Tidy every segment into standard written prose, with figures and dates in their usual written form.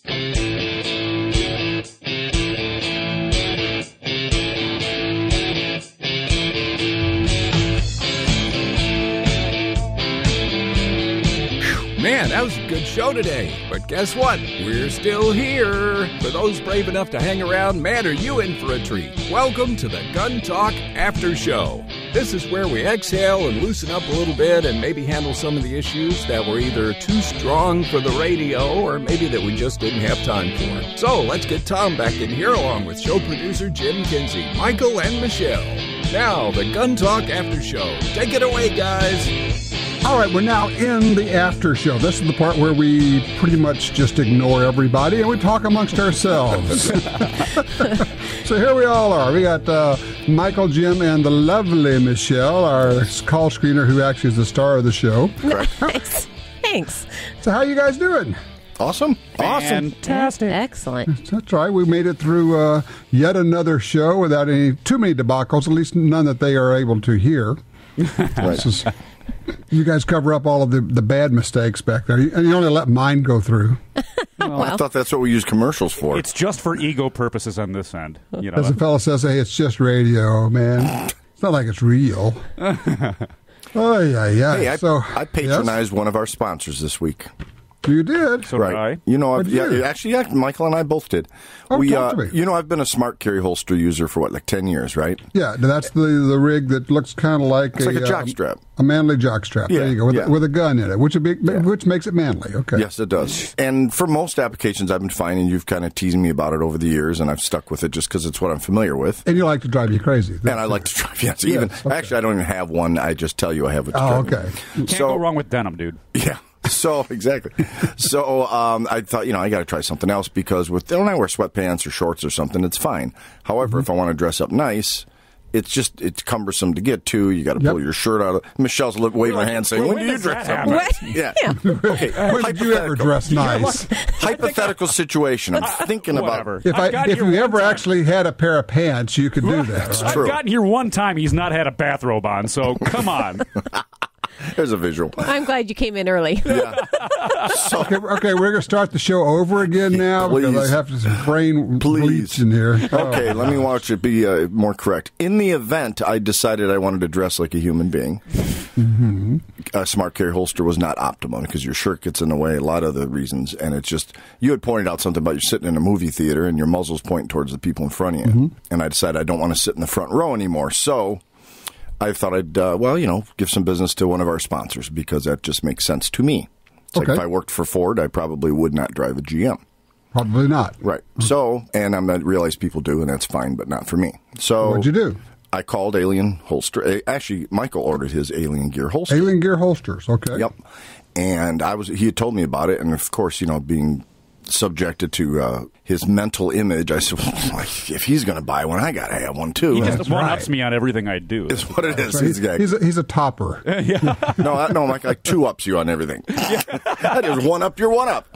Man, that was a good show today. But guess what? We're still here. For those brave enough to hang around, man, are you in for a treat? Welcome to the Gun Talk After Show. This is where we exhale and loosen up a little bit and maybe handle some of the issues that were either too strong for the radio or maybe that we just didn't have time for. So let's get Tom back in here along with show producer Jim Kinsey, Michael, and Michelle. Now, the Gun Talk After Show. Take it away, guys. All right, we're now in the after show. This is the part where we pretty much just ignore everybody and we talk amongst ourselves. So here we all are. We got Michael, Jim, and the lovely Michelle, our call screener who actually is the star of the show. Nice. Thanks. So how you guys doing? Awesome. Fantastic. Excellent. That's right. We made it through yet another show without too many debacles, at least none that they are able to hear. Right. You guys cover up all of the bad mistakes back there, and you only let mine go through. Well, I thought that's what we use commercials for. It's just for ego purposes on this end. You know, as the fellow says, hey, it's just radio, man. It's not like it's real. Oh, yeah. Hey, So, I patronized one of our sponsors this week. You did? So did I. You know, What'd actually, Michael and I both did. Oh, talk to me. You know, I've been a smart carry holster user for, like 10 years, right? Yeah, that's the rig that looks kind of like It's like a jockstrap. A manly jockstrap. Yeah, There you go, with a gun in it, which makes it manly. Okay. Yes, it does. And for most applications, I've been fine, and you've kind of teased me about it over the years, and I've stuck with it just because it's what I'm familiar with. And you like to drive you crazy. And I like to drive, yes. Actually, I don't even have one. I just tell you I have it. Oh, okay. You can't go wrong with denim, dude. Yeah. So, exactly. So, I thought, I got to try something else because when I wear sweatpants or shorts or something, it's fine. However, if I want to dress up nice, it's cumbersome to get to. You got to pull your shirt out. Michelle's waving her hand saying, when do you dress up nice? Yeah. Okay. When did you ever dress nice? Hypothetical situation. I'm thinking about. If you ever actually had a pair of pants, you could do that. That's I've true. gotten here one time. He's not had a bathrobe on, so come on. There's a visual. I'm glad you came in early. Yeah. So, Okay, we're going to start the show over again now because I have some brain bleach in here. Okay, let me watch it be more correct. In the event I decided I wanted to dress like a human being, a smart carry holster was not optimum because your shirt gets in the way, a lot of the reasons, and it's just, you had pointed out something about you sitting in a movie theater and your muzzle's pointing towards the people in front of you, and I decided I don't want to sit in the front row anymore, so I thought I'd, give some business to one of our sponsors because that just makes sense to me. It's like if I worked for Ford, I probably would not drive a GM. Probably not. Right. So, and I realize people do, and that's fine, but not for me. So, what'd you do? I called Alien Holster. Actually, Michael ordered his Alien Gear holster. Alien Gear holsters, okay. Yep. And he had told me about it, and of course, being subjected to his mental image, I said, well, if he's going to buy one, I got to have one too. He just one-ups me on everything I do. It's what it is. Right. He's a topper. No, Mike, I two-ups you on everything. I just one-up, you're one-up.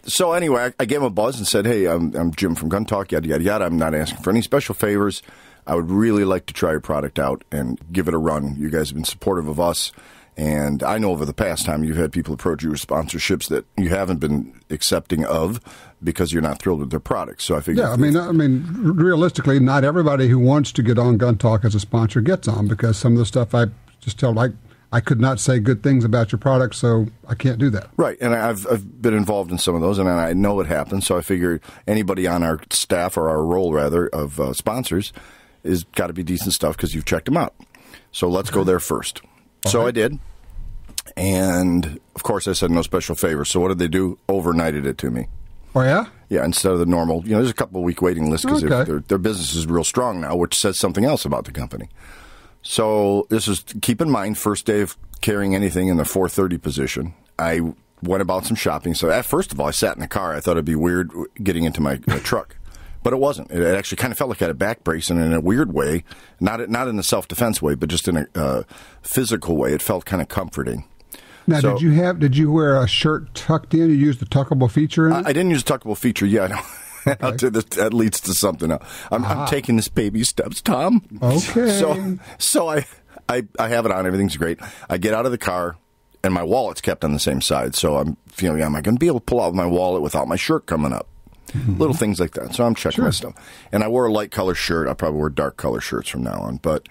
So anyway, I gave him a buzz and said, hey, I'm Jim from Gun Talk, yada, yada, yada. I'm not asking for any special favors. I would really like to try your product out and give it a run. You guys have been supportive of us. And I know over the past time you've had people approach you with sponsorships that you haven't been accepting of because you're not thrilled with their products. So I figured, I mean, realistically, not everybody who wants to get on Gun Talk as a sponsor gets on because some of the stuff I just tell, I could not say good things about your product, so I can't do that. Right, and I've been involved in some of those, and I know it happens. So I figure anybody on our staff or our roll rather of sponsors is got to be decent stuff because you've checked them out. So let's go there first. So I did, and of course I said no special favors. So what did they do? Overnighted it to me. Oh, yeah? Yeah, instead of the normal, there's a couple-week waiting list because their business is real strong now, which says something else about the company. So this is, keep in mind, first day of carrying anything in the 430 position. I went about some shopping. So first of all, I sat in the car. I thought it'd be weird getting into my truck. But it wasn't. It actually kind of felt like I had a back brace, and in a weird way, not in the self-defense way, but just in a physical way, it felt kind of comforting. Now, did you wear a shirt tucked in? You used the tuckable feature in it? I didn't use the tuckable feature yet. Okay. That leads to something else. I'm taking this baby steps, Tom. Okay. So I have it on. Everything's great. I get out of the car, and my wallet's kept on the same side. So I'm feeling, am I going to be able to pull out my wallet without my shirt coming up? Little things like that. So I'm checking my stuff. And I wore a light color shirt. I probably wear dark color shirts from now on. But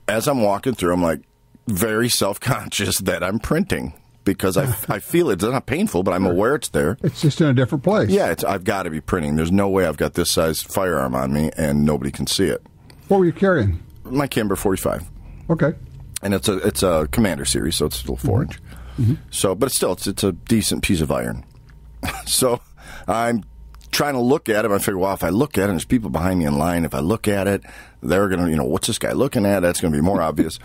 as I'm walking through, I'm like very self-conscious that I'm printing. Because I feel it's not painful, but I'm aware it's there. It's just in a different place. Yeah, I've got to be printing. There's no way I've got this size firearm on me and nobody can see it. What were you carrying? My Camber 45. Okay. And it's a Commander series, so it's still 4-inch. So, but still, it's a decent piece of iron. So I'm trying to look at it. I figure, well, if I look at it, and there's people behind me in line. If I look at it, they're going to, what's this guy looking at? That's going to be more obvious.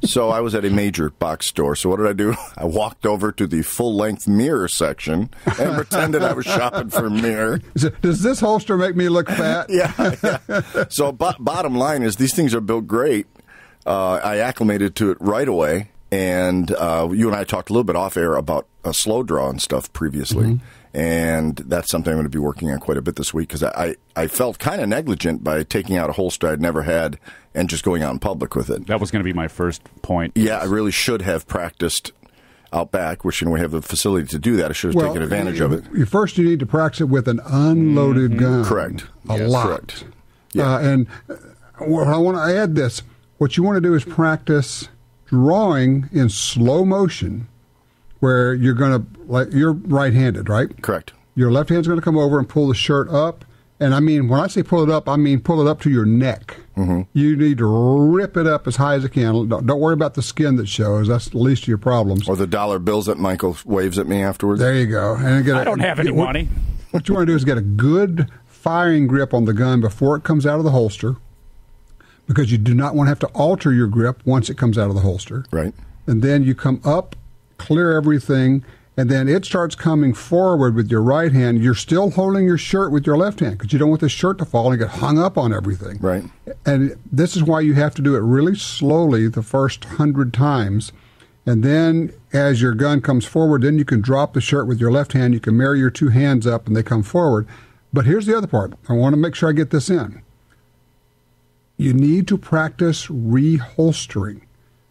So I was at a major box store. So what did I do? I walked over to the full-length mirror section and pretended I was shopping for a mirror. Does this holster make me look fat? Yeah. So bottom line is these things are built great. I acclimated to it right away. And you and I talked a little bit off air about a slow draw and stuff previously. And that's something I'm going to be working on quite a bit this week because I felt kind of negligent by taking out a holster I'd never had and just going out in public with it. That was going to be my first point. Yeah, I really should have practiced out back, which we have the facility to do that. I should have taken advantage of it. First, you need to practice it with an unloaded gun. Correct. A lot. Correct. Yeah. And I want to add this. What you want to do is practice drawing in slow motion where you're going to, like, you're right-handed, right? Correct. Your left hand's going to come over and pull the shirt up. And I mean, when I say pull it up, I mean pull it up to your neck. You need to rip it up as high as you can. Don't worry about the skin that shows. That's the least of your problems. Or the dollar bills that Michael waves at me afterwards. There you go. And I don't have any money. What you want to do is get a good firing grip on the gun before it comes out of the holster, because you do not want to have to alter your grip once it comes out of the holster. Right. And then you come up, clear everything, and then it starts coming forward with your right hand. You're still holding your shirt with your left hand because you don't want the shirt to fall and get hung up on everything. Right. And this is why you have to do it really slowly the first 100 times. And then as your gun comes forward, then you can drop the shirt with your left hand. You can marry your two hands up and they come forward. But here's the other part. I want to make sure I get this in. You need to practice reholstering,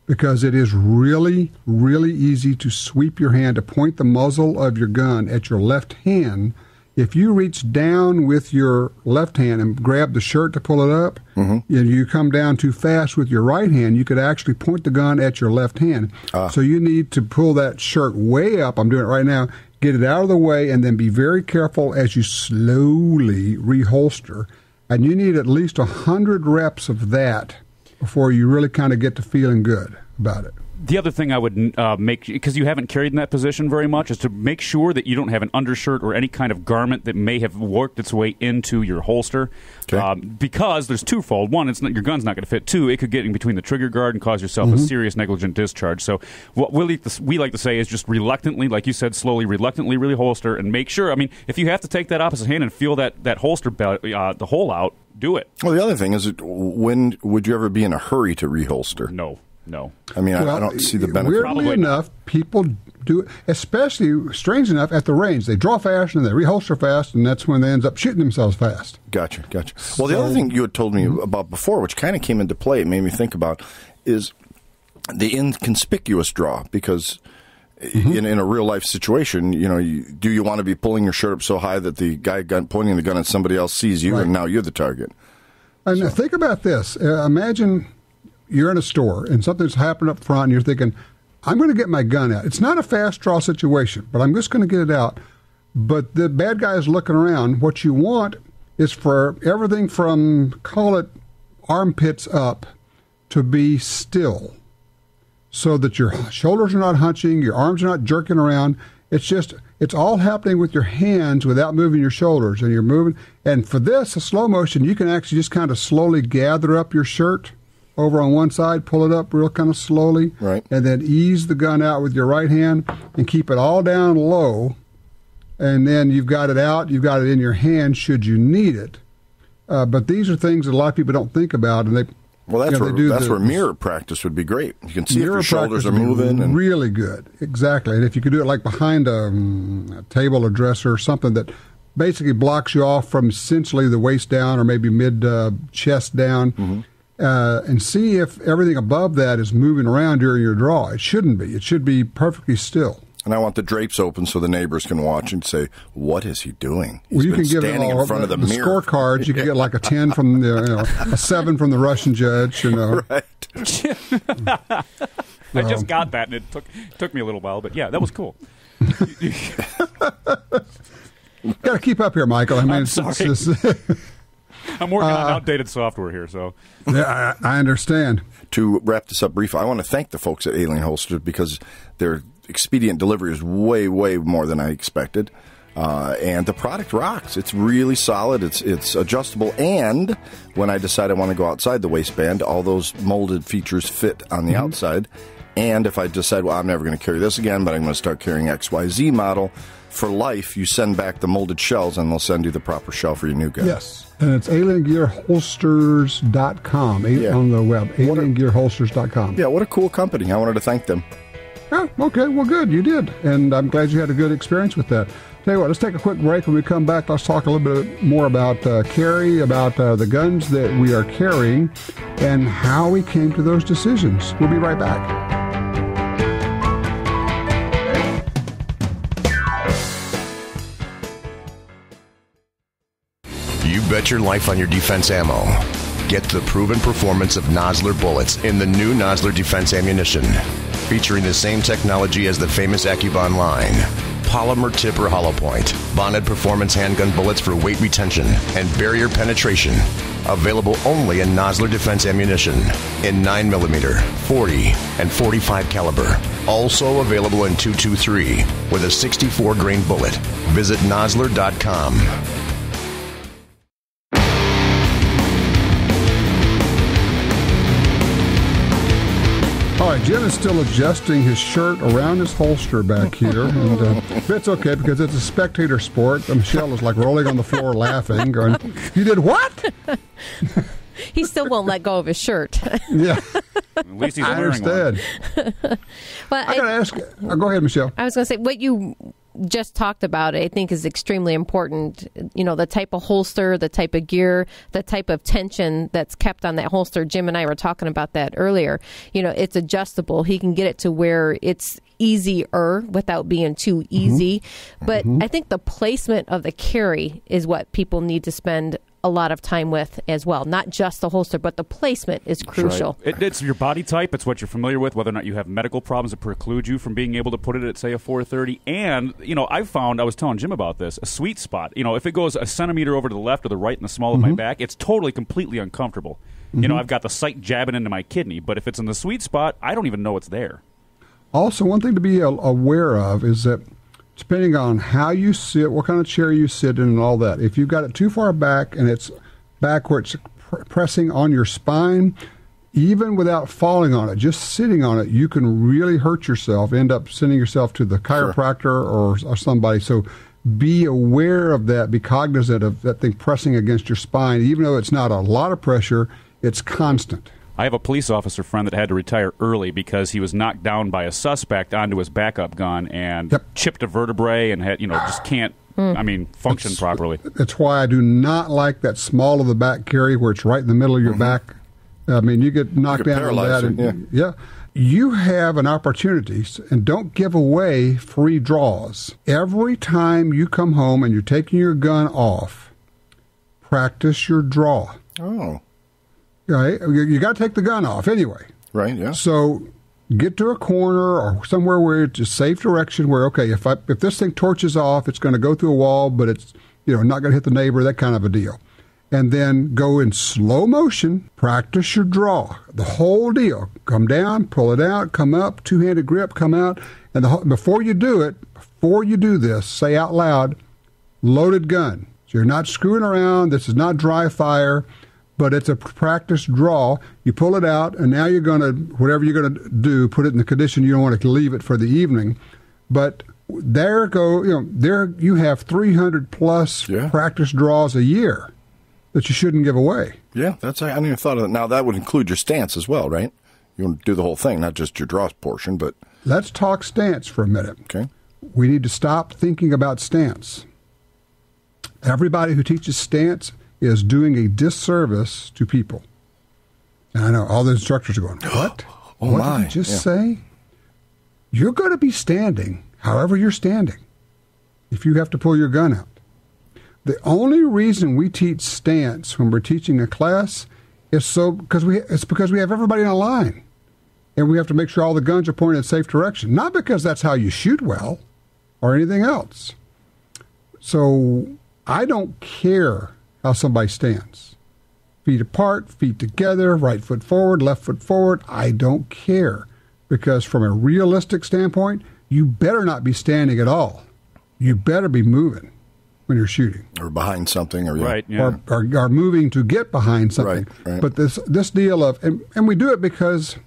because it is really, really easy to sweep your hand, to point the muzzle of your gun at your left hand. If you reach down with your left hand and grab the shirt to pull it up, and you come down too fast with your right hand, you could actually point the gun at your left hand. So you need to pull that shirt way up. I'm doing it right now. Get it out of the way, and then be very careful as you slowly reholster. And you need at least 100 reps of that before you really kind of get to feeling good about it. The other thing I would make, because you haven't carried in that position very much, is to make sure that you don't have an undershirt or any kind of garment that may have worked its way into your holster. Okay. Because there's twofold. One, your gun's not going to fit. Two, it could get in between the trigger guard and cause yourself a serious negligent discharge. So what we like to say is just reluctantly, like you said, slowly, reluctantly really holster and make sure. I mean, if you have to take that opposite hand and feel that holster, the hole out, do it. Well, the other thing is, when would you ever be in a hurry to reholster? No. I mean, I don't see the benefit. Weirdly enough, people do it, especially, strange enough, at the range. They draw fast and they reholster fast, and that's when they end up shooting themselves fast. Gotcha. Well, the other thing you had told me about before, which kind of came into play, it made me think about, is the inconspicuous draw. Because in a real-life situation, do you want to be pulling your shirt up so high that the guy pointing the gun at somebody else sees you, and now you're the target? And think about this. Imagine you're in a store and something's happened up front and you're thinking, I'm going to get my gun out. It's not a fast draw situation, but I'm just going to get it out. But the bad guy is looking around. What you want is for everything from, call it armpits up, to be still, so that your shoulders are not hunching, your arms are not jerking around. It's all happening with your hands without moving your shoulders, and you're moving. And for this, a slow motion, you can actually just kind of slowly gather up your shirt over on one side, pull it up real kind of slowly, right, and then ease the gun out with your right hand and keep it all down low. And then you've got it out, you've got it in your hand should you need it. But these are things that a lot of people don't think about, and that's where mirror practice would be great. You can see if your shoulders are moving. And really good, exactly. And if you could do it like behind a table or dresser or something that basically blocks you off from essentially the waist down or maybe mid-chest down, and see if everything above that is moving around during your draw. It shouldn't be. It should be perfectly still. And I want the drapes open so the neighbors can watch and say, "What is he doing?" Well, you can give standing all in front of the mirror. scorecards. You can get like a 10 from the, a 7 from the Russian judge. Right. I just got that, and it took me a little while, but yeah, that was cool. Got to keep up here, Michael. I mean, I'm sorry. I'm working on outdated software here, so. Yeah, I understand. To wrap this up briefly, I want to thank the folks at Alien Holsters because their expedient delivery is way, way more than I expected. And the product rocks. It's really solid. It's adjustable. And when I decide I want to go outside the waistband, all those molded features fit on the outside. And if I decide, well, I'm never going to carry this again, but I'm going to start carrying XYZ model, for life, you send back the molded shells, and they'll send you the proper shell for your new gun. Yes. And it's aliengearholsters.com on the web, aliengearholsters.com. Yeah, what a cool company. I wanted to thank them. Oh, okay. Well, good. You did. And I'm glad you had a good experience with that. Tell you what, let's take a quick break. When we come back, let's talk a little bit more about carry, about the guns that we are carrying, and how we came to those decisions. We'll be right back. You bet your life on your defense ammo. Get the proven performance of Nosler bullets in the new Nosler Defense Ammunition, featuring the same technology as the famous AccuBond line. Polymer tipper hollow point, bonded performance handgun bullets for weight retention and barrier penetration. Available only in Nosler Defense Ammunition in 9mm, 40, and 45 caliber. Also available in 223 with a 64 grain bullet. Visit Nosler.com. All right, Jim is still adjusting his shirt around his holster back here, and it's okay because it's a spectator sport. Michelle is like rolling on the floor laughing, going, "You did what?" He still won't let go of his shirt. Yeah, At least he's I wearing understand. Well, I got to ask. Go ahead, Michelle. I was going to say, what you just talked about, I think, is extremely important. You know, the type of holster, the type of gear, the type of tension that's kept on that holster. Jim and I were talking about that earlier. You know, it's adjustable. He can get it to where it's easier without being too easy. But I think the placement of the carry is what people need to spend a lot of time with as well. Not just the holster, but the placement is crucial. Right. It's your body type. It's what you're familiar with, whether or not you have medical problems that preclude you from being able to put it at, say, a 430. And, you know, I found, I was telling Jim about this, a sweet spot. You know, if it goes a centimeter over to the left or the right in the small of my back, it's totally, completely uncomfortable. You know, I've got the sight jabbing into my kidney, but if it's in the sweet spot, I don't even know it's there. Also, one thing to be aware of is that depending on how you sit, what kind of chair you sit in and all that, if you've got it too far back and it's back where it's pressing on your spine, even without falling on it, just sitting on it, you can really hurt yourself, end up sending yourself to the chiropractor or somebody. So be aware of that. Be cognizant of that thing pressing against your spine. Even though it's not a lot of pressure, it's constant. I have a police officer friend that had to retire early because he was knocked down by a suspect onto his backup gun and chipped a vertebrae and had, just can't, function properly. That's why I do not like that small of the back carry where it's right in the middle of your back. I mean, you get knocked down on that. And, you have an opportunity, and don't give away free draws. Every time you come home and you're taking your gun off, practice your draw. Oh. Right? You got to take the gun off anyway. Right, yeah. So get to a corner or somewhere where it's a safe direction where, okay, if this thing torches off, it's going to go through a wall, but it's not going to hit the neighbor, that kind of a deal. And then go in slow motion, practice your draw, the whole deal. Come down, pull it out, come up, two-handed grip, come out. And before you do this, say out loud, loaded gun. So you're not screwing around. This is not dry fire. But it's a practice draw. You pull it out, and now you're going to, whatever you're going to do, put it in the condition you don't want to leave it for the evening. But there you have 300 plus practice draws a year that you shouldn't give away. Yeah, I hadn't even thought of that. Now, that would include your stance as well, right? You want to do the whole thing, not just your draw portion, but... Let's talk stance for a minute. Okay. We need to stop thinking about stance. Everybody who teaches stance is doing a disservice to people. And I know all the instructors are going, what? Oh, what my. did you just say? You're going to be standing however you're standing, if you have to pull your gun out. The only reason we teach stance when we're teaching a class is because we have everybody in a line, and we have to make sure all the guns are pointed in a safe direction. Not because that's how you shoot well or anything else. So I don't care how somebody stands. Feet apart, feet together, right foot forward, left foot forward. I don't care, because from a realistic standpoint, you better not be standing at all. You better be moving when you're shooting, or behind something, or right, yeah. or moving to get behind something. Right. But this deal of and we do it because,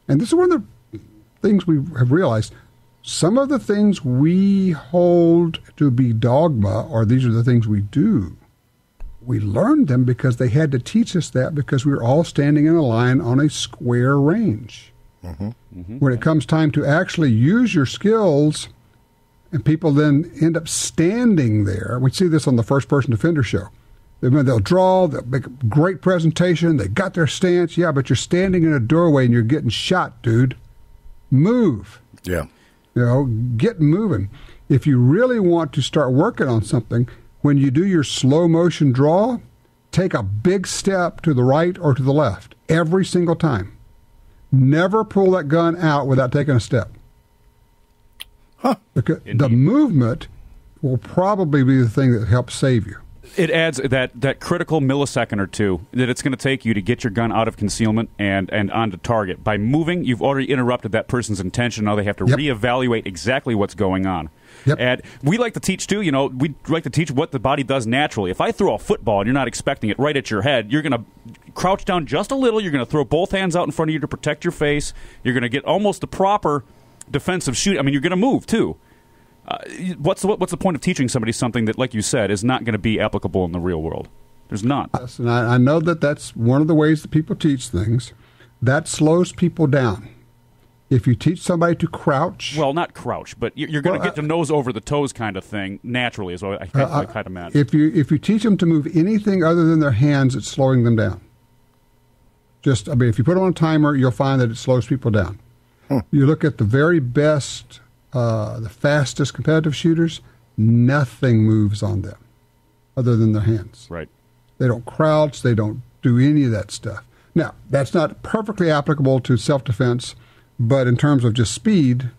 and this is one of the things we have realized, some of the things we hold to be dogma, or these are the things we do, we learned them because they had to teach us that, because we were all standing in a line on a square range. Mm-hmm. Mm-hmm. When it comes time to actually use your skills, and people then end up standing there. We see this on the first-person defender show. They'll draw, they'll make a great presentation, they got their stance, yeah, but you're standing in a doorway and you're getting shot, dude. Move. Yeah. Get moving. If you really want to start working on something, when you do your slow-motion draw, take a big step to the right or to the left every single time. Never pull that gun out without taking a step. Huh. Because the movement will probably be the thing that helps save you. It adds that critical millisecond or two that it's going to take you to get your gun out of concealment and onto target. By moving, you've already interrupted that person's intention. Now they have to reevaluate exactly what's going on. Yep. And we like to teach, too, we like to teach what the body does naturally. If I throw a football and you're not expecting it right at your head, you're going to crouch down just a little. You're going to throw both hands out in front of you to protect your face. You're going to get almost the proper defensive shoot. I mean, you're going to move, too. What's the point of teaching somebody something that, like you said, is not going to be applicable in the real world? There's not. Yes, and I know that's one of the ways that people teach things. That slows people down. If you teach somebody to crouch... Well, not crouch, but you're going to get the nose over the toes kind of thing naturally, is what I kind of meant. If you teach them to move anything other than their hands, it's slowing them down. If you put them on a timer, you'll find that it slows people down. You look at the very best, the fastest competitive shooters, nothing moves on them other than their hands. Right. They don't crouch. They don't do any of that stuff. Now, that's not perfectly applicable to self-defense, but in terms of just speed,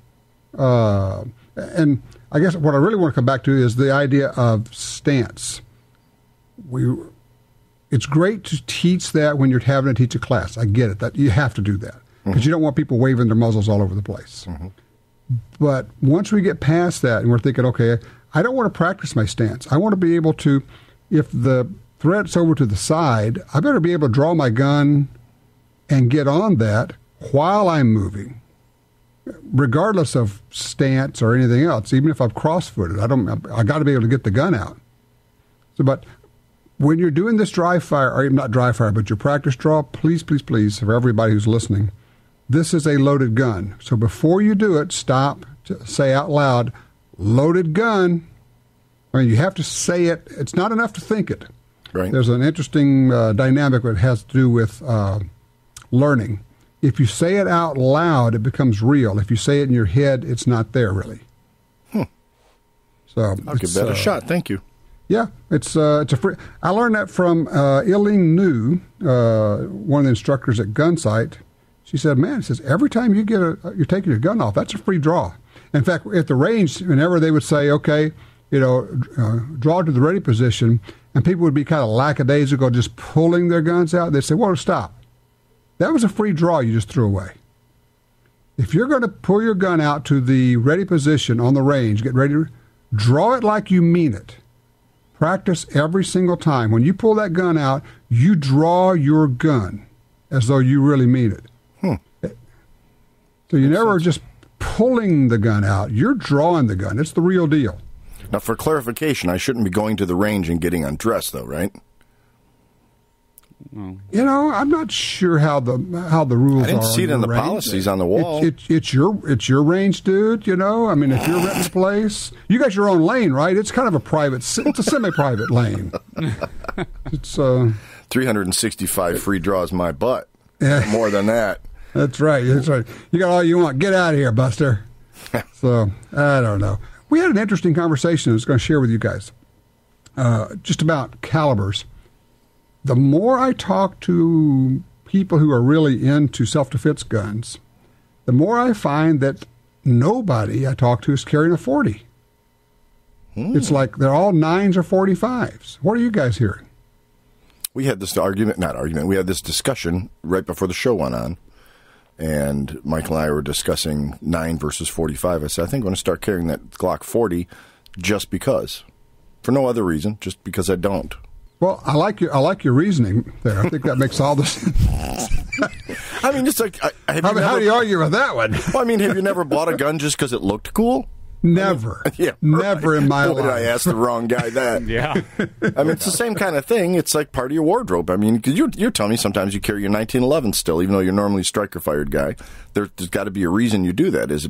and I guess what I really want to come back to is the idea of stance. It's great to teach that when you're having to teach a class. I get it. That you have to do that because you don't want people waving their muzzles all over the place. Mm-hmm. But once we get past that and we're thinking, okay, I don't want to practice my stance. I want to be able to, if the threat's over to the side, I better be able to draw my gun and get on that while I'm moving, regardless of stance or anything else. Even if I'm cross-footed, I got to be able to get the gun out. So, but when you're doing this dry fire, or not dry fire, but your practice draw, please, please, please, for everybody who's listening, this is a loaded gun. So before you do it, stop, say out loud, loaded gun. I mean, you have to say it. It's not enough to think it. Right. There's an interesting dynamic that has to do with learning. If you say it out loud, it becomes real. If you say it in your head, it's not there really. So I'll give that a shot. Thank you. Yeah, it's a free. I learned that from Eileen New, one of the instructors at Gunsight. She said, "Man, it says every time you're taking your gun off, that's a free draw." In fact, at the range, whenever they would say, "Okay, draw to the ready position," and people would be kind of lackadaisical, just pulling their guns out, they'd say, "Well, stop. That was a free draw you just threw away. If you're going to pull your gun out to the ready position on the range, get ready to draw it like you mean it. Practice every single time. When you pull that gun out, you draw your gun as though you really mean it. So you never just pulling the gun out. You're drawing the gun. It's the real deal. Now, for clarification, I shouldn't be going to the range and getting undressed, though, right? I'm not sure how the rules are. I didn't see it in the range. policies on the wall. It's your range, dude. I mean, if you're renting a place, you got your own lane, right? It's kind of it's a semi-private lane. It's 365 free draws my butt. More than that. That's right. You got all you want. Get out of here, Buster. So, I don't know. We had an interesting conversation I was going to share with you guys just about calibers. The more I talk to people who are really into self-defense guns, the more I find that nobody I talk to is carrying a 40. It's like they're all 9s or 45s. What are you guys hearing? We had this we had this discussion right before the show went on, and Michael and I were discussing 9 versus 45. I said, I think I'm going to start carrying that Glock 40 just because. For no other reason, just because I don't. Well, I like your reasoning there. I think that makes all the sense. I mean, it's like, how do you argue with that one? Well, I mean, have you never bought a gun just because it looked cool? Never. Yeah, never in my life. I asked the wrong guy that. Yeah. I mean, it's the same kind of thing. It's like part of your wardrobe. I mean, 'cause you're telling me sometimes you carry your 1911 still, even though you're normally a striker-fired guy. There's got to be a reason you do that. Is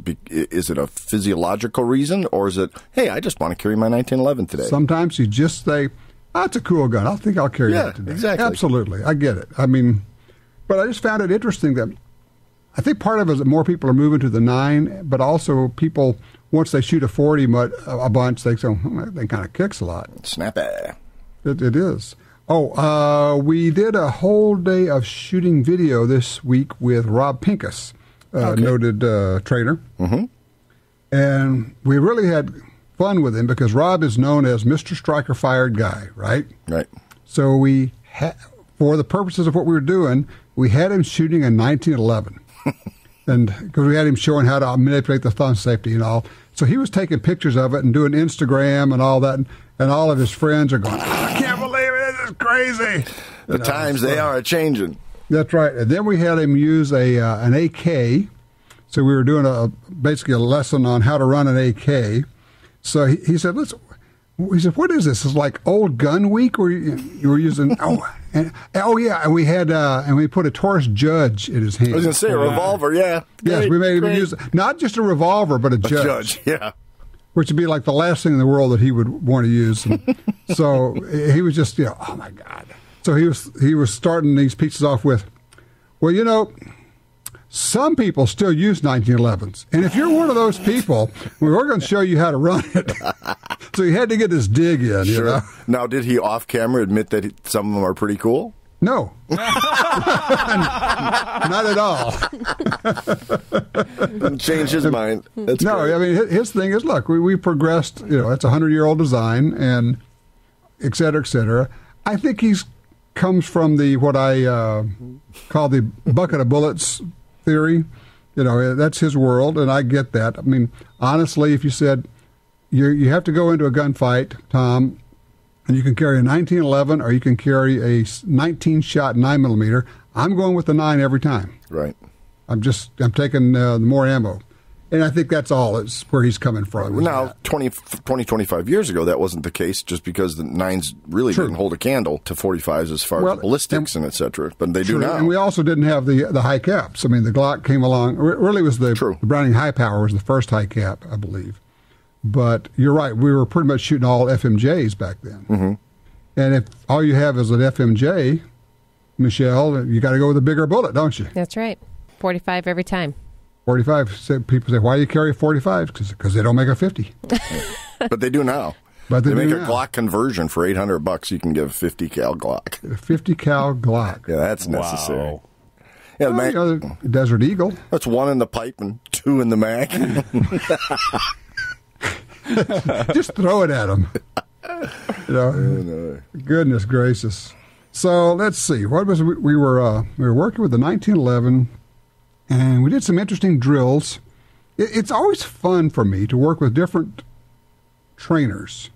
it a physiological reason, or is it, hey, I just want to carry my 1911 today? Sometimes you just say, that's a cool gun. I think I'll carry that today. Exactly. Absolutely. I get it. I mean, but I just found it interesting that I think part of it is that more people are moving to the 9, but also people, once they shoot a 40 a bunch, they say, that kind of kicks a lot. Snappy. It is. We did a whole day of shooting video this week with Rob Pincus, noted trainer. Mm-hmm. And we really had fun with him because Rob is known as Mr. Striker Fired Guy, right? Right. So we, for the purposes of what we were doing, we had him shooting a 1911. And because we had him showing how to manipulate the thumb safety and all. So he was taking pictures of it and doing Instagram and all that. And all of his friends are going, I can't believe it. This is crazy. The times they are a-changing. That's right. And then we had him use an AK. So we were doing basically a lesson on how to run an AK. So he said, he said, what is this? It's like old gun week where you were using, and we had, and we put a Taurus Judge in his hand. I was going to say a revolver, yeah. Yes, we made him use, not just a revolver, but a Judge. Yeah. Which would be like the last thing in the world that he would want to use. And so he was just, oh my God. So he was starting these pieces off with, well, some people still use 1911s. And if you're one of those people, we're going to show you how to run it. So he had to get his dig in, Sure. Now, did he off camera admit that some of them are pretty cool? No. Not at all. Change his mind. That's no, great. I mean, his thing is, look, we progressed, it's a 100-year-old design and et cetera, et cetera. I think he's comes from what I call the bucket of bullets theory. That's his world, and I get that. I mean, honestly, if you said you have to go into a gunfight, Tom, and you can carry a 1911 or you can carry a 19-shot 9mm, I'm going with the 9 every time. Right. I'm taking more ammo. And I think that's all is where he's coming from. Now, 25 years ago, that wasn't the case just because the 9s really didn't hold a candle to 45s as far as ballistics and et cetera. But they do now. And we also didn't have the high caps. I mean, the Glock came along. Really was the Browning High Power was the first high cap, I believe. But you're right. We were pretty much shooting all FMJs back then. Mm-hmm. And if all you have is an FMJ, Michelle, you got to go with a bigger bullet, don't you? That's right. 45 every time. 45. People say, why do you carry a 45? Because they don't make a 50. But they do now. But they make a Glock conversion for $800. You can get a 50 cal Glock. A 50 cal Glock. Yeah, that's necessary. Wow. Yeah, Desert Eagle. That's 1 in the pipe and 2 in the mag. Just throw it at them. Goodness gracious. So let's see. What was we were working with the 1911. And we did some interesting drills. It's always fun for me to work with different trainers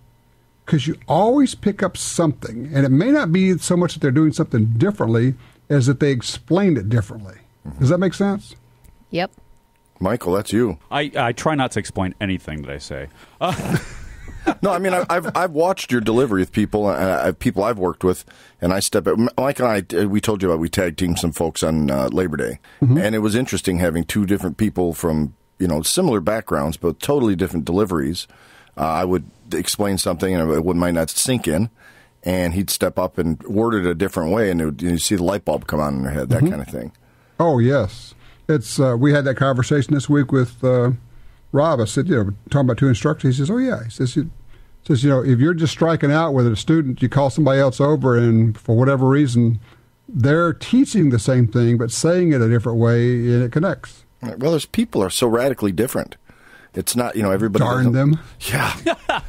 because you always pick up something. And it may not be so much that they're doing something differently as that they explained it differently. Mm-hmm. Does that make sense? Yep. Michael, that's you. I try not to explain anything that I say. No, I mean, I've watched your delivery with people, people I've worked with, and I step at Mike and I. We told you about we tag teamed some folks on Labor Day, and it was interesting having 2 different people from similar backgrounds but totally different deliveries. I would explain something and it might not sink in, and he'd step up and word it a different way, and you see the light bulb come on in their head, that kind of thing. Oh yes, it's we had that conversation this week with Rob, I said, talking about two instructors. He says, oh, yeah. He says, if you're just striking out with a student, you call somebody else over, and for whatever reason, they're teaching the same thing but saying it a different way, and it connects. Well, there's people are so radically different. It's not, everybody. Darn them. Yeah.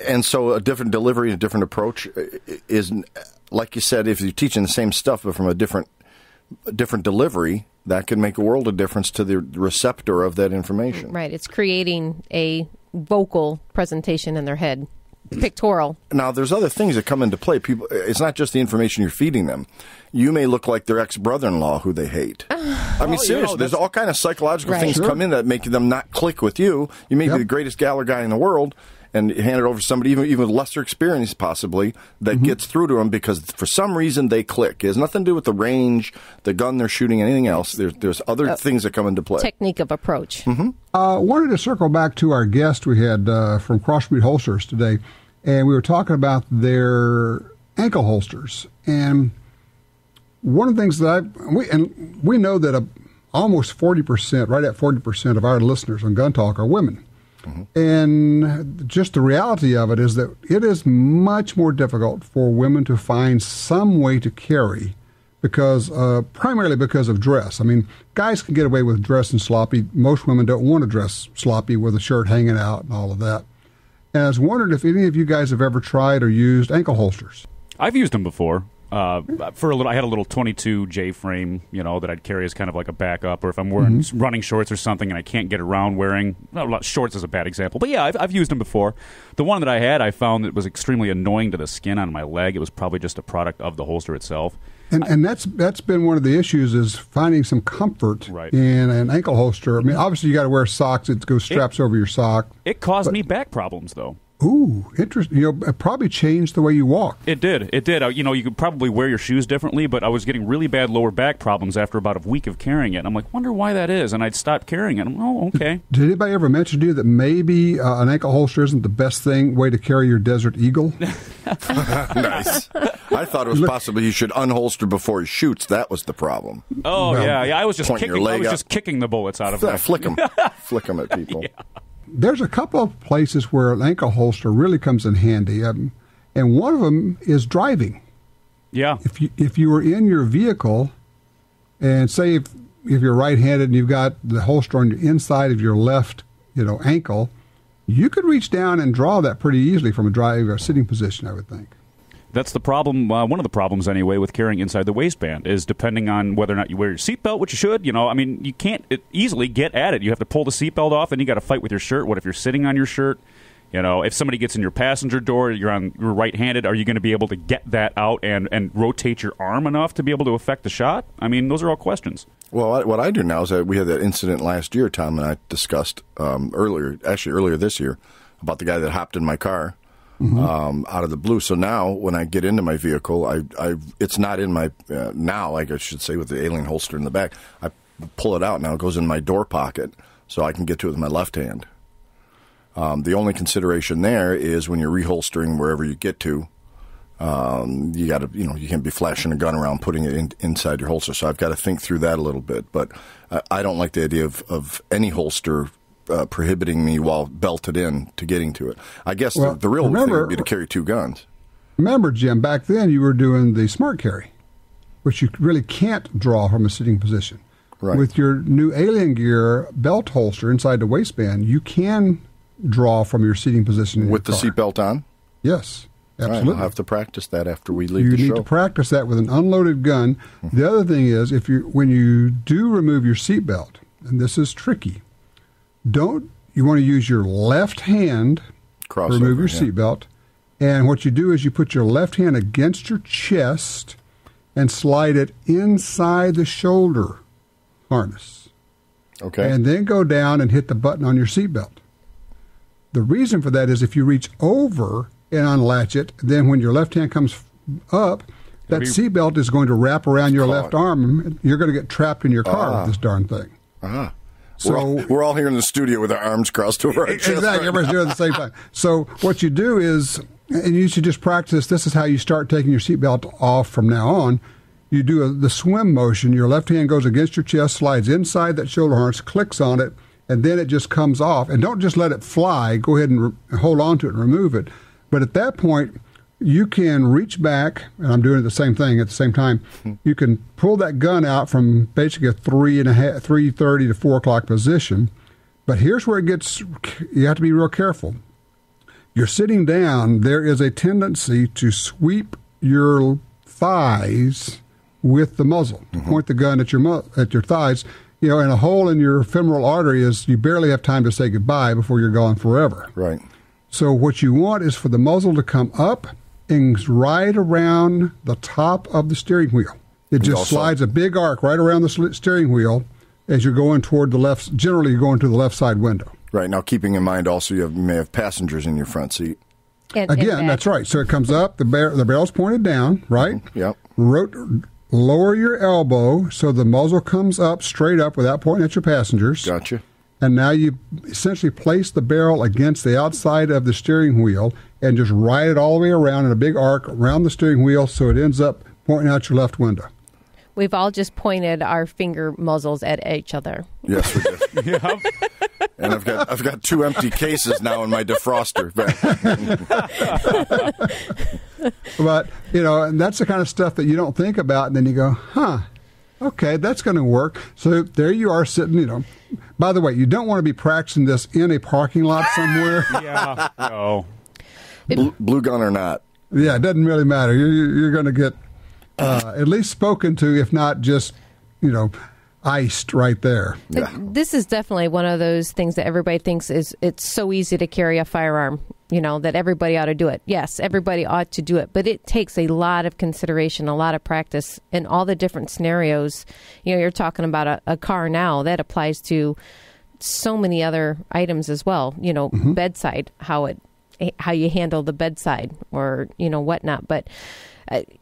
And so a different delivery, a different approach is, like you said, if you're teaching the same stuff but from a different delivery, that can make a world of difference to the receptor of that information. Right. It's creating a vocal presentation in their head. Pictorial. Now, there's other things that come into play. People, it's not just the information you're feeding them. You may look like their ex-brother-in-law who they hate. I mean, seriously, there's all kind of psychological things come in that make them not click with you. You may be the greatest gal or guy in the world, and hand it over to somebody even with lesser experience, possibly, that gets through to them because for some reason they click. It has nothing to do with the range, the gun they're shooting, anything else. There's other things that come into play. Technique of approach. Wanted to circle back to our guest we had from Crossbreed Holsters today, and we were talking about their ankle holsters. And one of the things that we know that almost 40%, right at 40% of our listeners on Gun Talk are women. And just the reality of it is that it is much more difficult for women to find some way to carry primarily because of dress. I mean, guys can get away with dressing sloppy. Most women don't want to dress sloppy with a shirt hanging out and all of that. And I was wondering if any of you guys have ever tried or used ankle holsters. I've used them before. For a little, I had a little 22 J frame, that I'd carry as kind of like a backup, or if I'm wearing running shorts or something and I can't get around wearing shorts is a bad example, but yeah, I've used them before. The one that I had, I found that was extremely annoying to the skin on my leg. It was probably just a product of the holster itself. And that's been one of the issues is finding some comfort in an ankle holster. I mean, obviously you got to wear socks. It goes straps over your sock. It caused me back problems though. Ooh, interesting. It probably changed the way you walk. It did. You could probably wear your shoes differently, but I was getting really bad lower back problems after about a week of carrying it. And I'm like, wonder why that is. And I'd stop carrying it. Okay. Did anybody ever mention to you that maybe an ankle holster isn't the best way to carry your Desert Eagle? Nice. I thought it was possible you should unholster before he shoots. That was the problem. Oh, yeah. I was just kicking the bullets out of it. Flick them at people. Yeah. There's a couple of places where an ankle holster really comes in handy, and one of them is driving. Yeah. If you were in your vehicle, and say if you're right-handed and you've got the holster on the inside of your left, ankle, you could reach down and draw that pretty easily from a sitting position, I would think. That's the problem. One of the problems, anyway, with carrying inside the waistband is depending on whether or not you wear your seatbelt, which you should. You can't easily get at it. You have to pull the seatbelt off, and you got to fight with your shirt. What if you're sitting on your shirt? If somebody gets in your passenger door, you're right-handed. Are you going to be able to get that out and rotate your arm enough to be able to affect the shot? I mean, those are all questions. Well, what I do now is that we had that incident last year, Tom and I discussed earlier this year, about the guy that hopped in my car. Out of the blue. So now when I get into my vehicle, it's not in my, I should say, with the alien holster in the back, I pull it out now. It goes in my door pocket so I can get to it with my left hand. The only consideration there is when you're reholstering wherever you get to, you got to, you can't be flashing a gun around, putting it inside your holster. So I've got to think through that a little bit. But I don't like the idea of any holster prohibiting me while belted in to getting to it. I guess the real thing would be to carry two guns. Remember, Jim, back then you were doing the smart carry, which you really can't draw from a sitting position. Right. With your new Alien Gear belt holster inside the waistband, you can draw from your seating position in with the seatbelt on? Yes, absolutely. Right, I'll have to practice that after we leave the show. You need to practice that with an unloaded gun. The other thing is, when you do remove your seatbelt, and this is tricky, you want to use your left hand to remove your seatbelt, and what you do is you put your left hand against your chest and slide it inside the shoulder harness. Okay. And then go down and hit the button on your seatbelt. The reason for that is if you reach over and unlatch it, then when your left hand comes up, that seatbelt is going to wrap around your left arm. You're going to get trapped in your car with this darn thing. So we're all here in the studio with our arms crossed over our chest. Exactly, everybody's doing it at the same time. So what you do is, and you should just practice, this is how you start taking your seatbelt off from now on. You do the swim motion. Your left hand goes against your chest, slides inside that shoulder harness, clicks on it, and then it just comes off. And don't just let it fly. Go ahead and hold on to it and remove it. But at that point, you can reach back, and I'm doing the same thing at the same time. You can pull that gun out from basically a 3:30 to 4 o'clock position. But here's where you have to be real careful. You're sitting down, there is a tendency to sweep your thighs with the muzzle. Point the gun at your thighs, and a hole in your femoral artery is you barely have time to say goodbye before you're gone forever. Right. So what you want is for the muzzle to come up and right around the top of the steering wheel. It just slides a big arc right around the steering wheel as you're going toward the left. Generally, you're going to the left side window. Right. Now, keeping in mind also you may have passengers in your front seat. Again, that's right. So it comes up, the barrel's pointed down, right? Yep. Lower your elbow so the muzzle comes up straight up without pointing at your passengers. Gotcha. And now you essentially place the barrel against the outside of the steering wheel and just ride it all the way around in a big arc around the steering wheel so it ends up pointing out your left window. We've all just pointed our finger muzzles at each other. Yes, we did. Yeah. And I've got 2 empty cases now in my defroster. But, and that's the kind of stuff that you don't think about, and then you go, okay, that's going to work. So there you are sitting, By the way, you don't want to be practicing this in a parking lot somewhere. Yeah. No. Blue gun or not. Yeah, it doesn't really matter. You're going to get at least spoken to, if not just, iced right there. Yeah. This is definitely one of those things that everybody thinks it's so easy to carry a firearm, that everybody ought to do it. Yes, everybody ought to do it, but it takes a lot of consideration, a lot of practice in all the different scenarios. You're talking about a car now. That applies to so many other items as well. Bedside, how you handle the bedside or, whatnot. But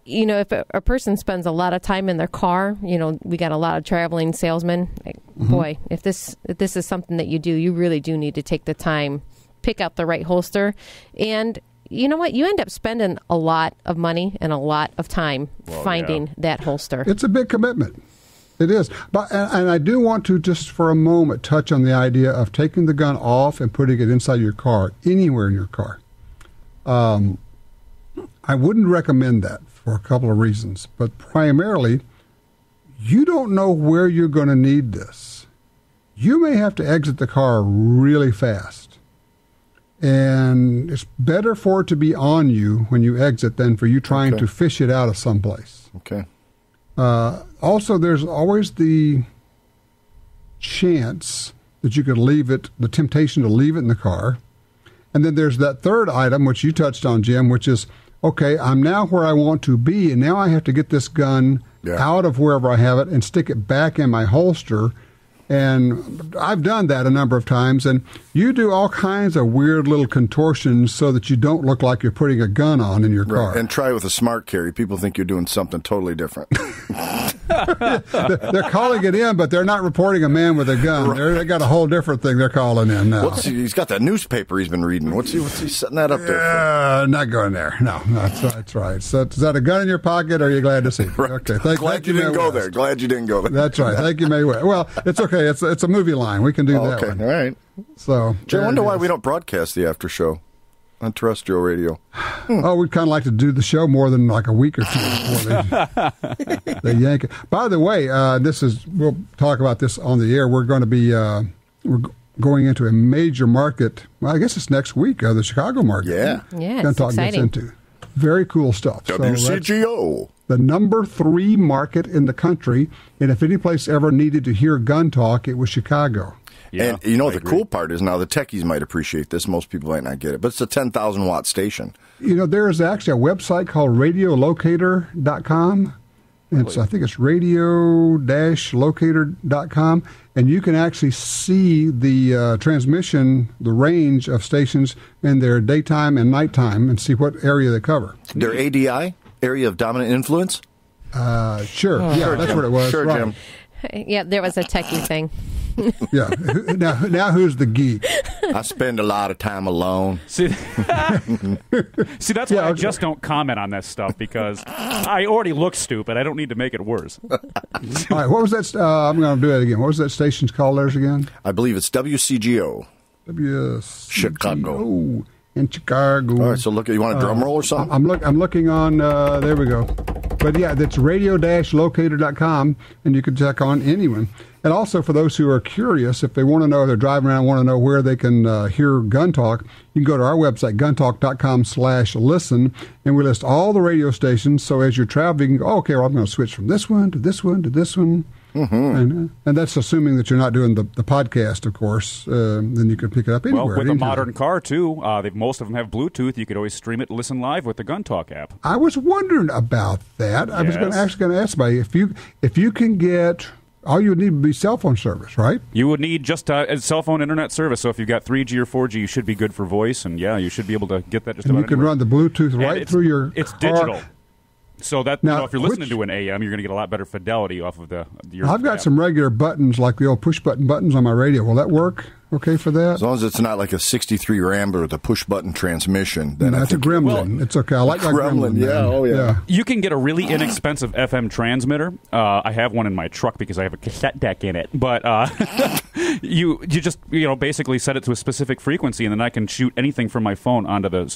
if a person spends a lot of time in their car, we got a lot of traveling salesmen. Boy, if this is something that you do, you really do need to take the time, pick out the right holster. And you know what? You end up spending a lot of money and a lot of time finding that holster. It's a big commitment. It is. And I do want to just for a moment touch on the idea of taking the gun off and putting it inside your car, anywhere in your car. I wouldn't recommend that for a couple of reasons, but primarily, you don't know where you're going to need this. You may have to exit the car really fast, and it's better for it to be on you when you exit than for you trying to fish it out of someplace. Okay. Also, there's always the chance that you could leave it, the temptation to leave it in the car. And then there's that third item, which you touched on, Jim, which is, okay, I'm now where I want to be, and now I have to get this gun out of wherever I have it and stick it back in my holster. And I've done that a number of times, and you do all kinds of weird little contortions so that you don't look like you're putting a gun on in your car. And try with a smart carry. People think you're doing something totally different. They're calling it in, but they're not reporting a man with a gun. Right. They got a whole different thing they're calling in now. He's got that newspaper he's been reading. What's he setting that up there for? Not going there. No, that's right. So is that a gun in your pocket, or are you glad to see me? Right. Okay, glad you didn't go there. Glad you didn't go there. That's right. Thank you, Mae West. Well, it's okay. It's a movie line. We can do that one. All right. So, Jay, I wonder why we don't broadcast the after show on terrestrial radio. Oh, we'd kind of like to do the show more than like a week or two before they yank it. By the way, we'll talk about this on the air. We're going to be we're going into a major market. Well, I guess it's next week, the Chicago market. Yeah, it's exciting. Into very cool stuff. WCGO. So the number 3 market in the country, and if any place ever needed to hear gun talk, it was Chicago. Yeah, and the cool part is now the techies might appreciate this. Most people might not get it, but it's a 10,000 watt station. There is actually a website called radiolocator.com. I think it's radio-locator.com, and you can actually see the transmission, the range of stations in their daytime and nighttime, and see what area they cover. Their ADI, area of dominant influence? Sure. Yeah, that's what it was. Sure, right. Jim. Yeah, there was a techie thing. Yeah. Now who's the geek? I spend a lot of time alone. See, that's why I just don't comment on that stuff, because I already look stupid. I don't need to make it worse. All right, what was that? I'm going to do it again. What was that station's called theirs again? I believe it's WCGO. Chicago. In Chicago. All right, so look. You want a drum roll or something? I'm looking on. There we go. But yeah, that's radio-locator.com, and you can check on anyone. And also, for those who are curious, if they want to know, they're driving around, want to know where they can hear Gun Talk, you can go to our website, guntalk.com/listen, and we list all the radio stations. So as you're traveling, you can go, okay, well, I'm going to switch from this one to this one to this one. Mm-hmm. And that's assuming that you're not doing the podcast, of course. Then you can pick it up anywhere. Well, with anytime. a modern car, too, most of them have Bluetooth. You could always stream it and listen live with the Gun Talk app. I was wondering about that. I was going to ask somebody, if you can get... All you would need would be cell phone service, right? You would need just a cell phone internet service. So if you've got 3G or 4G, you should be good for voice. And, yeah, you should be able to get that just and about you can anywhere. run the Bluetooth right through your It's car. digital. So that now, if you're listening to an AM, you're going to get a lot better fidelity off of your I've got app. some regular buttons, like the old push-button buttons on my radio. Will that work okay for that? As long as it's not like a 63 Rambler with a push-button transmission. Then that's a Gremlin. It's okay. I like my Gremlin. Yeah, oh yeah. You can get a really inexpensive FM transmitter. I have one in my truck because I have a cassette deck in it. But you just basically set it to a specific frequency, and then I can shoot anything from my phone onto the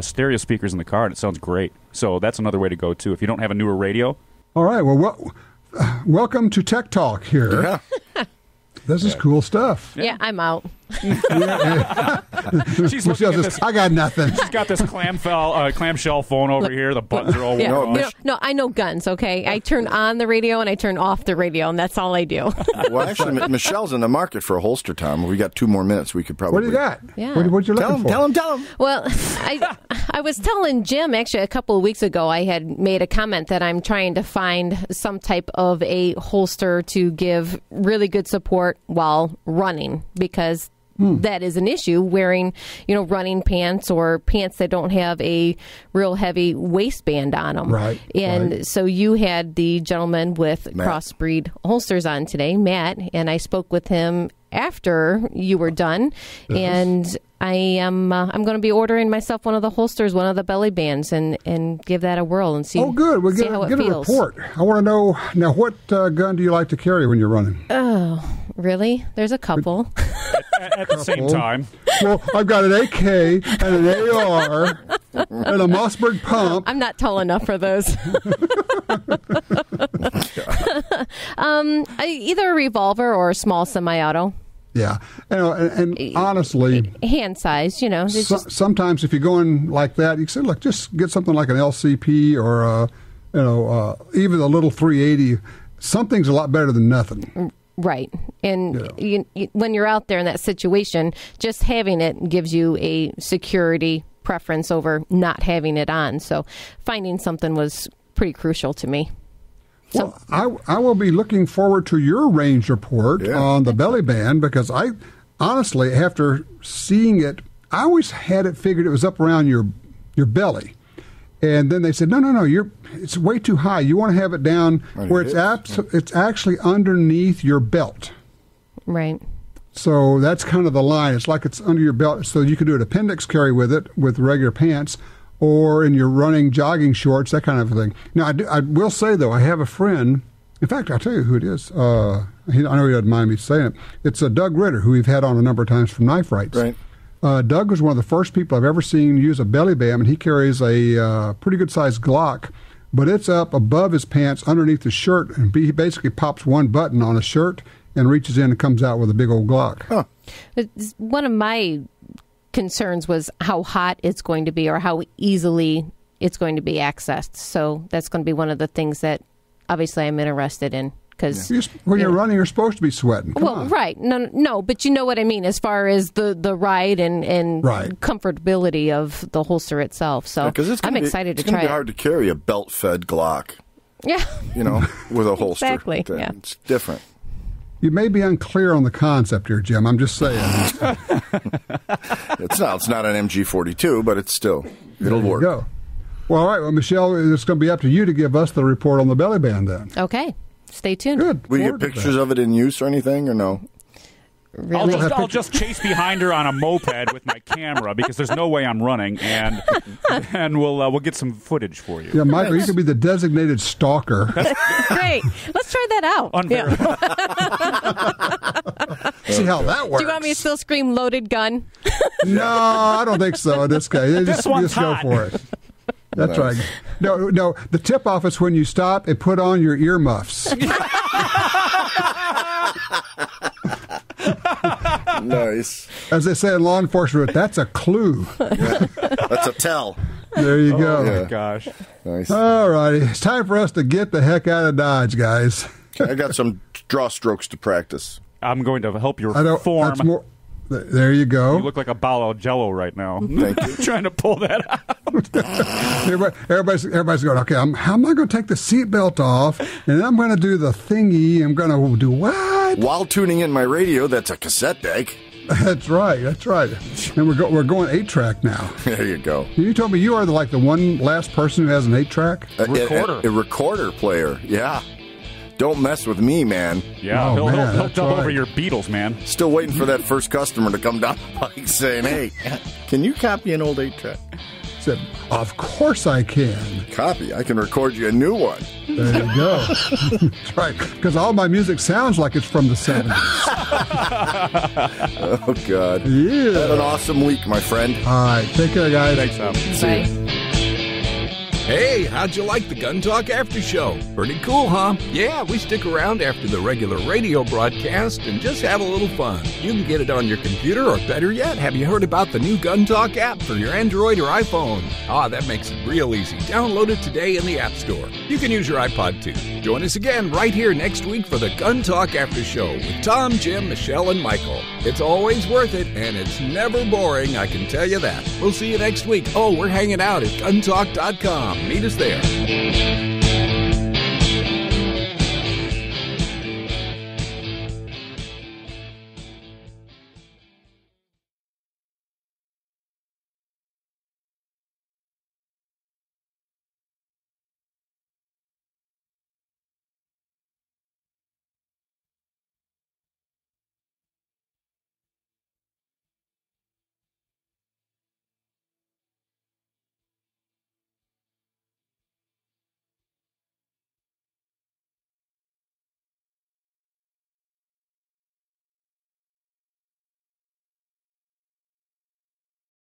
stereo speakers in the car, and it sounds great. So that's another way to go too. If you don't have a newer radio. All right. Well, welcome to Tech Talk here. Yeah. This is cool stuff. Yeah, I'm out. She's looking at this. I got nothing. She's got this clamshell phone over here. The buttons are all Yeah. worn off. No, I know guns, okay? I turn on the radio and I turn off the radio, and that's all I do. Well, actually, Michelle's in the market for a holster, Tom. We got 2 more minutes. We could probably... What do you got? Yeah. What you looking for? Tell him. Well, I was telling Jim, actually, a couple of weeks ago, I had made a comment that I'm trying to find some type of a holster to give really good support while running, because that is an issue, wearing, running pants or pants that don't have a real heavy waistband on them. Right. And so you had the gentleman with crossbreed holsters on today, Matt, and I spoke with him after you were done, and I'm going to be ordering myself one of the holsters, one of the belly bands, and give that a whirl and see. Oh, good. We're see going how to it get a feels. report. I want to know now, what gun do you like to carry when you're running? Oh, really? There's a couple. At the same time. Well, I've got an AK and an AR and a Mossberg pump. I'm not tall enough for those. Either a revolver or a small semi-auto. Yeah, and honestly, hand size, sometimes if you're going like that, you can say, look, just get something like an LCP or even a little 380. Something's a lot better than nothing. Right, and when you're out there in that situation, just having it gives you a security preference over not having it on. So finding something was pretty crucial to me. Well, I will be looking forward to your range report on the belly band, because I honestly, after seeing it, I always had it figured it was up around your belly. And then they said, no, it's way too high. You want to have it down where it's actually underneath your belt. Right. So that's kind of the line. It's like it's under your belt, so you can do an appendix carry with it with regular pants, or in your running jogging shorts, that kind of thing. Now, I will say, though, I have a friend. In fact, I'll tell you who it is. I know he doesn't mind me saying it. It's Doug Ritter, who we've had on a number of times from Knife Rights. Right. Doug was one of the first people I've ever seen use a belly band, and he carries a pretty good-sized Glock, but it's up above his pants, underneath his shirt, and he basically pops one button on his shirt and reaches in and comes out with a big old Glock. Huh. One of my concerns was how hot it's going to be or how easily it's going to be accessed. So that's going to be one of the things that obviously I'm interested in. When you're running, you're supposed to be sweating. Come on. Right. No, but you know what I mean as far as the ride and comfortability of the holster itself. So I'm excited to try it. It's going to be hard to carry a belt-fed Glock. Yeah. With a holster. Exactly. Yeah. It's different. You may be unclear on the concept here, Jim. I'm just saying. It's not an MG42, but it'll work. Go. Well, all right. Well, Michelle, it's going to be up to you to give us the report on the belly band then. Okay. Stay tuned. Good. Will you get pictures of it in use or anything, or no? really. I'll just chase behind her on a moped with my camera because there's no way I'm running, and we'll get some footage for you. Yeah, Michael, you could be the designated stalker. Great. Let's try that out. Unverified. See how that works. Do you want me to still scream loaded gun? No, I don't think so. In this case, just go for it. That's right. No. The tip-off is when you stop and put on your earmuffs. Nice. As they say in law enforcement, that's a clue. Yeah. That's a tell. There you go. Oh, my gosh. Nice. All righty. It's time for us to get the heck out of Dodge, guys. I got some draw strokes to practice. I'm going to help your form. That's more, there you go. You look like a ball of Jello right now. Thank you. Trying to pull that out. Everybody's going, okay, how am I going to take the seatbelt off? And I'm going to do the thingy. I'm going to do what? While tuning in my radio, that's a cassette deck. That's right. And we're going 8-track now. There you go. You told me you are the one last person who has an 8-track? Recorder. A recorder player, yeah. Don't mess with me, man. Yeah, Oh, man, he'll that's jump right. over your Beatles, man. Still waiting for that first customer to come down the pike saying, hey, can you copy an old 8-track? Said, of course I can. Copy? I can record you a new one. There you go. That's right. Because all my music sounds like it's from the 70s. Oh, God. Yeah. Have an awesome week, my friend. All right. Take care, guys. Thanks, Sam. Bye. Hey, how'd you like the Gun Talk After Show? Pretty cool, huh? Yeah, we stick around after the regular radio broadcast and just have a little fun. You can get it on your computer, or better yet, have you heard about the new Gun Talk app for your Android or iPhone? That makes it real easy. Download it today in the App Store. You can use your iPod too. Join us again right here next week for the Gun Talk After Show with Tom, Jim, Michelle, and Michael. It's always worth it, and it's never boring, I can tell you that. We'll see you next week. We're hanging out at guntalk.com. Meet us there.